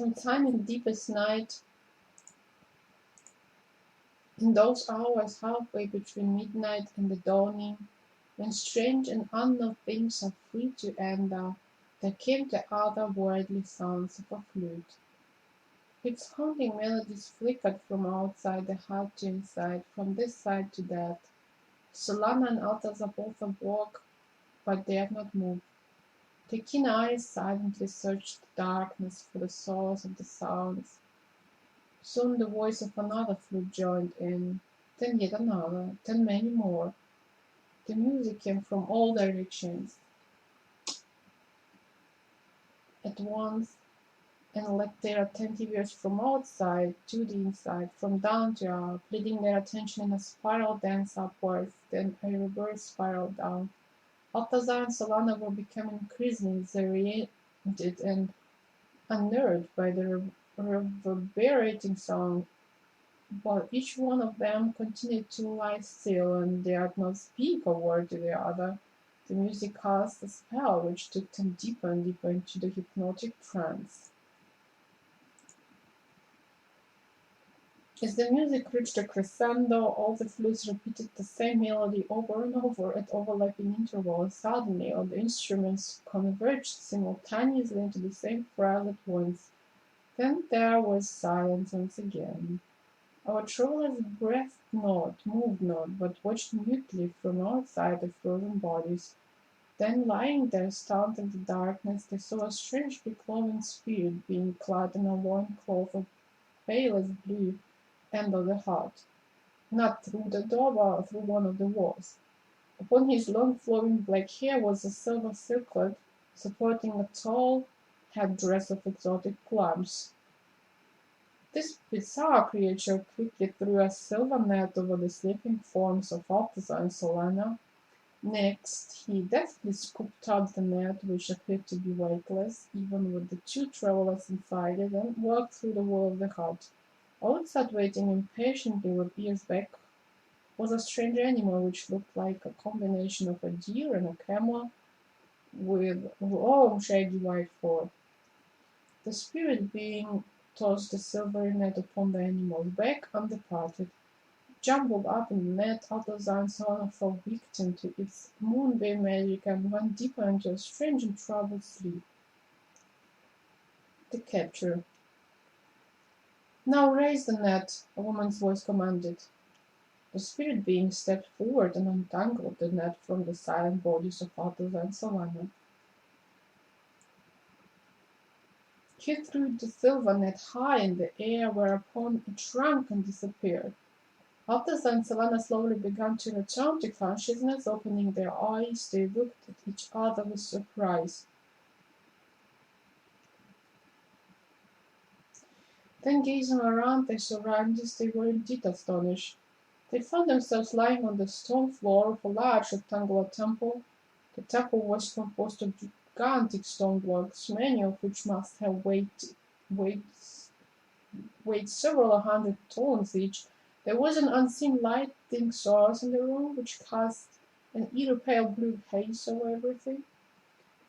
Sometime in deepest night, in those hours halfway between midnight and the dawning, when strange and unknown things are free to enter, there came the otherworldly sounds of a flute. Its haunting melodies flickered from outside the hut to inside, from this side to that. Solana and Altazar both awoke, but dared not move. Their keen eyes silently searched the darkness for the source of the sounds. Soon the voice of another flute joined in, then yet another, then many more. The music came from all directions at once, and led their attentive ears from outside to the inside, from down to up, leading their attention in a spiral dance upwards, then a reverse spiral down. Altazar and Solana were becoming increasingly disoriented and unnerved by the reverberating sound, while each one of them continued to lie still and dared not speak a word to the other. The music cast a spell which took them deeper and deeper into the hypnotic trance. As the music reached a crescendo, all the flutes repeated the same melody over and over at overlapping intervals. Suddenly, all the instruments converged simultaneously into the same phrase at once. Then there was silence once again. Our travelers breathed not, moved not, but watched mutely from outside their frozen bodies. Then, lying there stunned in the darkness, they saw a strangely cloven spirit being clad in a loin cloth of palest blue, end of the hut, not through the door but through one of the walls. Upon his long flowing black hair was a silver circlet supporting a tall headdress of exotic plumes. This bizarre creature quickly threw a silver net over the sleeping forms of Altazar and Solana. Next, he deftly scooped up the net, which appeared to be weightless, even with the two travelers inside it, and walked through the wall of the hut. Outside, waiting impatiently with ears back, was a strange animal which looked like a combination of a deer and a camel with long shaggy white fur. The spirit being tossed the silvery net upon the animal's back and departed. Jumbled up in the net, Altazar and Solana fell victim to its moonbeam magic and went deeper into a strange and troubled sleep. The capture. "Now raise the net," a woman's voice commanded. The spirit being stepped forward and untangled the net from the silent bodies of Altazar and Solana. He threw the silver net high in the air, whereupon it shrunk and disappeared. Altazar and Solana slowly began to return to consciousness. Opening their eyes, they looked at each other with surprise. Then, gazing around their surroundings, they were indeed astonished. They found themselves lying on the stone floor of a large rectangular temple. The temple was composed of gigantic stone blocks, many of which must have weighed several hundred tons each. There was an unseen lighting source in the room, which cast an eerie pale blue haze over everything.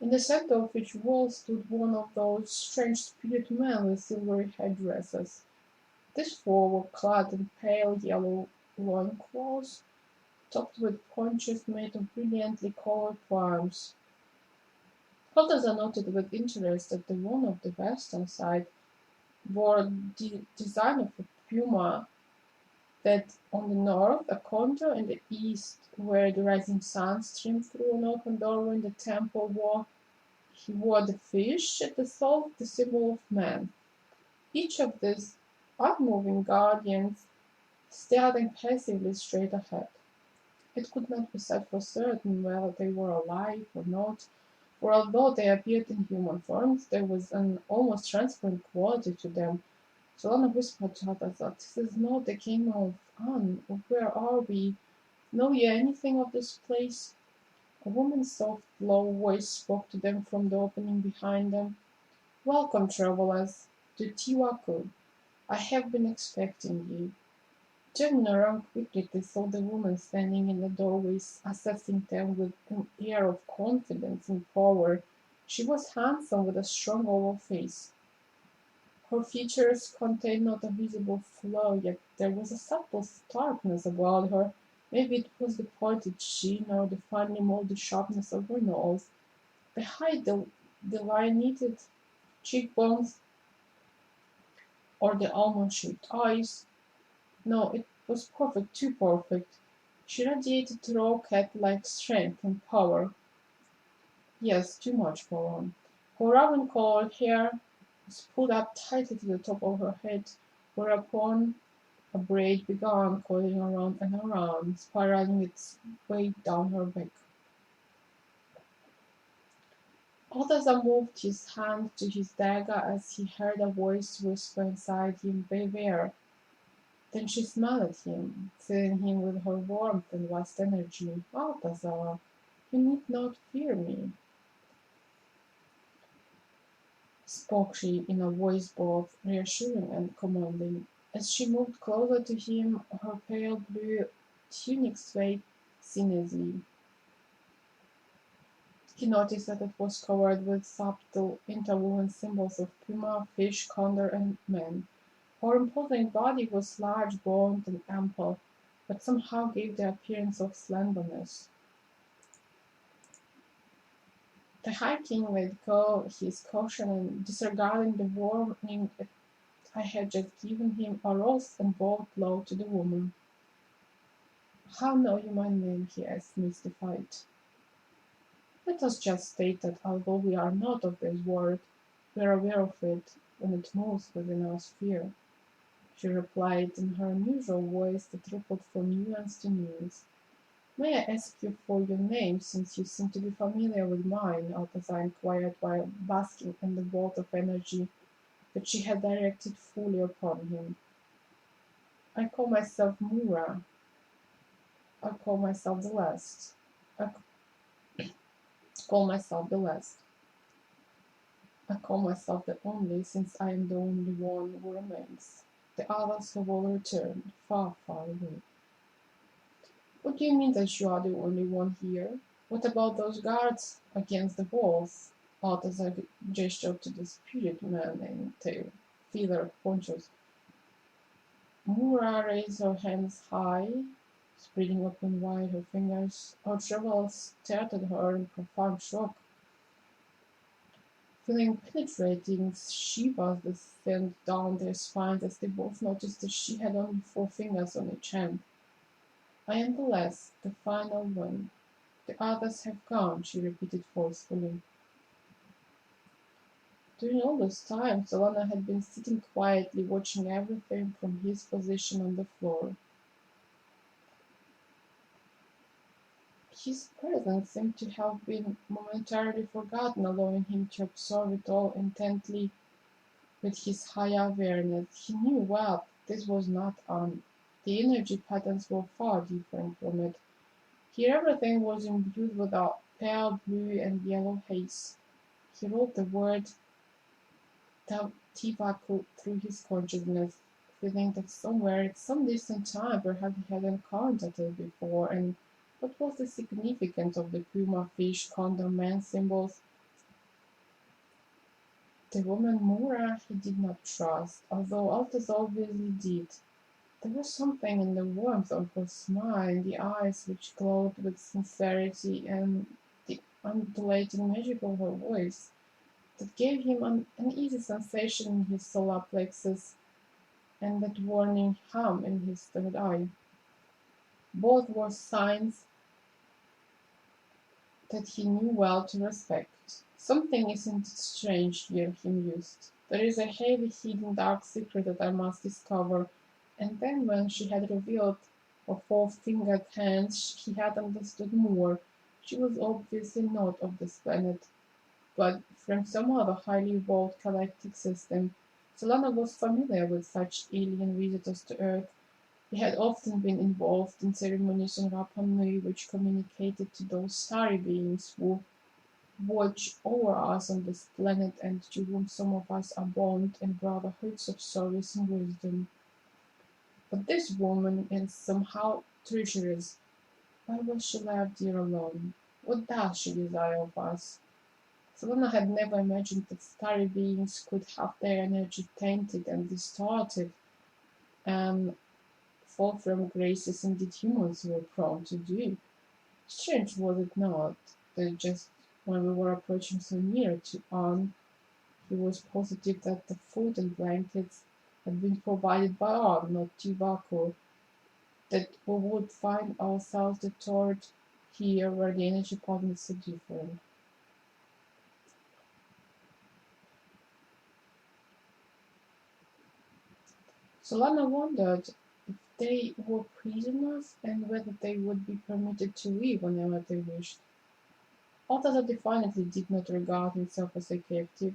In the center of each wall stood one of those strange spirit men with silvery headdresses. These four were clad in pale yellow loincloths, topped with ponchos made of brilliantly colored plumes. Altazar noted with interest that the one of the western side bore the design of a puma, that on the north a condor, in the east, where the rising sun streamed through an open doorway in the temple, he wore the fish, at the south the symbol of man. Each of these unmoving guardians stared impassively straight ahead. It could not be said for certain whether they were alive or not, for although they appeared in human forms, there was an almost transparent quality to them. Solana whispered to Altazar, "This is not the kingdom of An. Where are we? Know ye anything of this place?" A woman's soft, low voice spoke to them from the opening behind them. "Welcome, travelers, to Tiwaku. I have been expecting ye." Turning around quickly, they saw the woman standing in the doorways, assessing them with an air of confidence and power. She was handsome, with a strong oval face. Her features contained not a visible flaw, yet there was a subtle starkness about her. Maybe it was the pointed chin or the finely molded sharpness of her nose. The height, the line-knitted cheekbones, or the almond-shaped eyes. No, it was perfect, too perfect. She radiated raw cat-like strength and power. Yes, too much power. Her raven-colored hair was pulled up tightly to the top of her head, whereupon a braid began coiling around and around, spiraling its way down her back. Altazar moved his hand to his dagger as he heard a voice whisper inside him, "Beware." Then she smiled at him, filling him with her warmth and vast energy. "Altazar, you need not fear me," spoke she in a voice both reassuring and commanding. As she moved closer to him, her pale blue tunic swayed sinuously. He noticed that it was covered with subtle interwoven symbols of puma, fish, condor, and man. Her imposing body was large boned and ample, but somehow gave the appearance of slenderness. The High King let go his caution and, disregarding the warning I had just given him, arose and bowed low to the woman. "How know you my name?" he asked, mystified. "Let us just state that although we are not of this world, we are aware of it when it moves within our sphere," she replied in her unusual voice that rippled from nuance to nuance. "May I ask you for your name, since you seem to be familiar with mine?" Altazar inquired while basking in the bolt of energy that she had directed fully upon him. "I call myself Mura. I call myself the last. I call myself the last. I call myself the only, since I am the only one who remains. The others have all returned, far, far away." "What do you mean that you are the only one here? What about those guards against the walls?" Altazar gestured to the spirit man in tail, feather ponchos. Mura raised her hands high, spreading open wide her fingers. Our travelers stared at her in profound shock, feeling penetrating shivers descend down their spines as they both noticed that she had only 4 fingers on each hand. "I am the last, the final one. The others have gone," she repeated forcefully. During all this time, Solana had been sitting quietly, watching everything from his position on the floor. His presence seemed to have been momentarily forgotten, allowing him to absorb it all intently with his high awareness. He knew well this was not on. The energy patterns were far different from it. Here everything was imbued with a pale blue and yellow haze. He wrote the word Tivaku through his consciousness, feeling that somewhere at some distant time perhaps he had encountered it before, and what was the significance of the puma, fish, condor, man symbols? The woman Mura he did not trust, although Altazar obviously did. There was something in the warmth of her smile, in the eyes which glowed with sincerity, and the undulating magic of her voice that gave him an uneasy sensation in his solar plexus and that warning hum in his third eye. Both were signs that he knew well to respect. "Something isn't strange here," he mused. "There is a heavy hidden dark secret that I must discover." And then when she had revealed her 4-fingered hands, he had understood more. She was obviously not of this planet, but from some other highly evolved galactic system. Solana was familiar with such alien visitors to Earth. He had often been involved in ceremonies on Rapa Nui which communicated to those starry beings who watch over us on this planet and to whom some of us are bound in brotherhoods of service and wisdom. But this woman is somehow treacherous. Why was she left here alone? What does she desire of us? Solana had never imagined that starry beings could have their energy tainted and distorted, and fall from graces indeed humans were prone to do. Strange, was it not, that just when we were approaching so near to On, he was positive that the food and blankets had been provided by On, not tobacco, that we would find ourselves detoured here where the energy patterns are so different. Solana wondered if they were prisoners and whether they would be permitted to leave whenever they wished. Altazar definitely did not regard himself as a captive.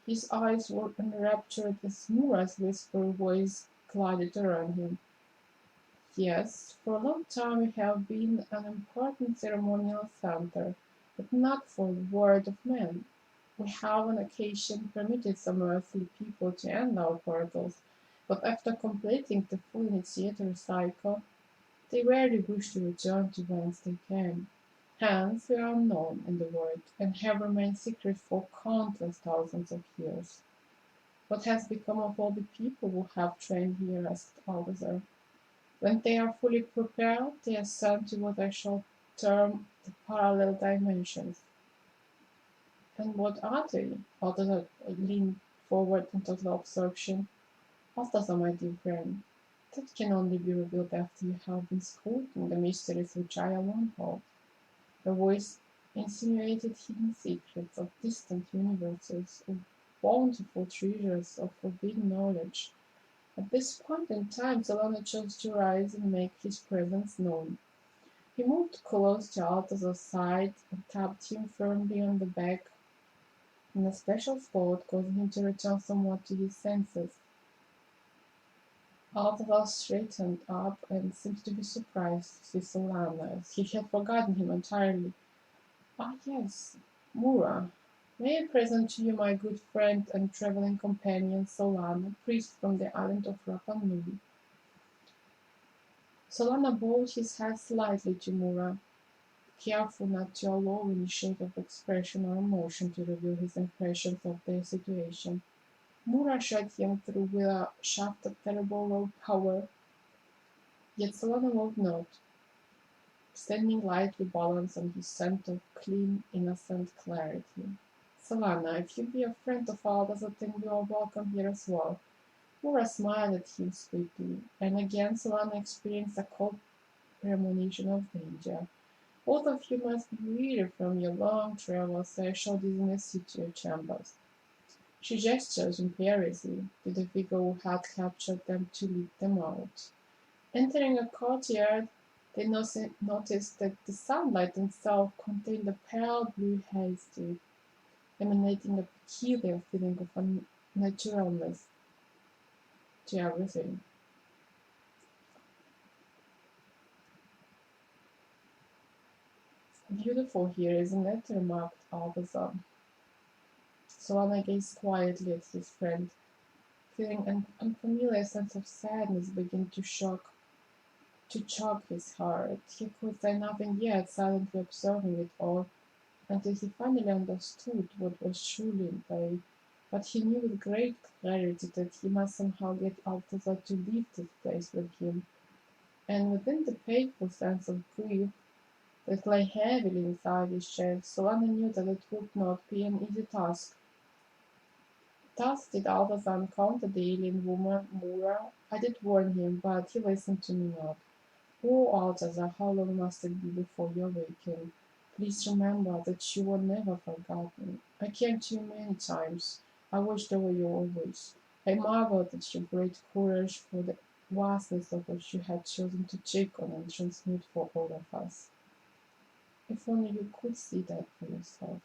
His eyes were enraptured as Mura's whispered voice glided around him. Yes, for a long time we have been an important ceremonial center, but not for the word of man. We have on occasion permitted some earthly people to end our portals, but after completing the full initiatory cycle, they rarely wish to return to whence they came. Hence we are unknown in the world, and have remained secret for countless thousands of years. What has become of all the people who have trained here? Asked Altazar. When they are fully prepared, they ascend to what I shall term the parallel dimensions. And what are they? Altazar leaned forward in total absorption. Altazar, my dear friend, that can only be revealed after you have been schooled in the mysteries which I alone hold. Her voice insinuated hidden secrets of distant universes, of bountiful treasures of forbidden knowledge. At this point in time, Solana chose to rise and make his presence known. He moved close to Altazar's side and tapped him firmly on the back in a special spot, causing him to return somewhat to his senses. Altazar straightened up and seemed to be surprised to see Solana, as he had forgotten him entirely. Ah, yes, Mura. May I present to you my good friend and traveling companion Solana, priest from the island of Rapa Nui. Solana bowed his head slightly to Mura, careful not to allow any shade of expression or emotion to reveal his impressions of their situation. Mura shot him through with a shaft of terrible low power, yet Solana moved not, standing lightly balanced on his scent of clean, innocent clarity. Solana, if you be a friend of ours, then you are welcome here as well. Mura smiled at him sweetly, and again Solana experienced a cold premonition of danger. Both of you must be weary from your long travels, so I shall dismiss you to your chambers. She gestured imperiously to the figure who had captured them to lead them out. Entering a courtyard, they noticed that the sunlight itself contained a pale blue haze to it, emanating a peculiar feeling of unnaturalness to everything. Beautiful here, isn't it? Remarked Altazar. Solana gazed quietly at his friend, feeling an unfamiliar sense of sadness begin to choke his heart. He could say nothing yet, silently observing it all, until he finally understood what was truly in play. But he knew with great clarity that he must somehow get Altazar to leave this place with him, and within the painful sense of grief that lay heavily inside his chest, Solana knew that it would not be an easy task. Thus did Altazar encounter the alien woman, Mura. I did warn him, but he listened to me not. Oh, Altazar, how long must it be before you awaken? Please remember that you were never forgotten. I came to you many times. I wished there were you always. I marveled at your great courage for the vastness of what you had chosen to take on and transmute for all of us. If only you could see that for yourself.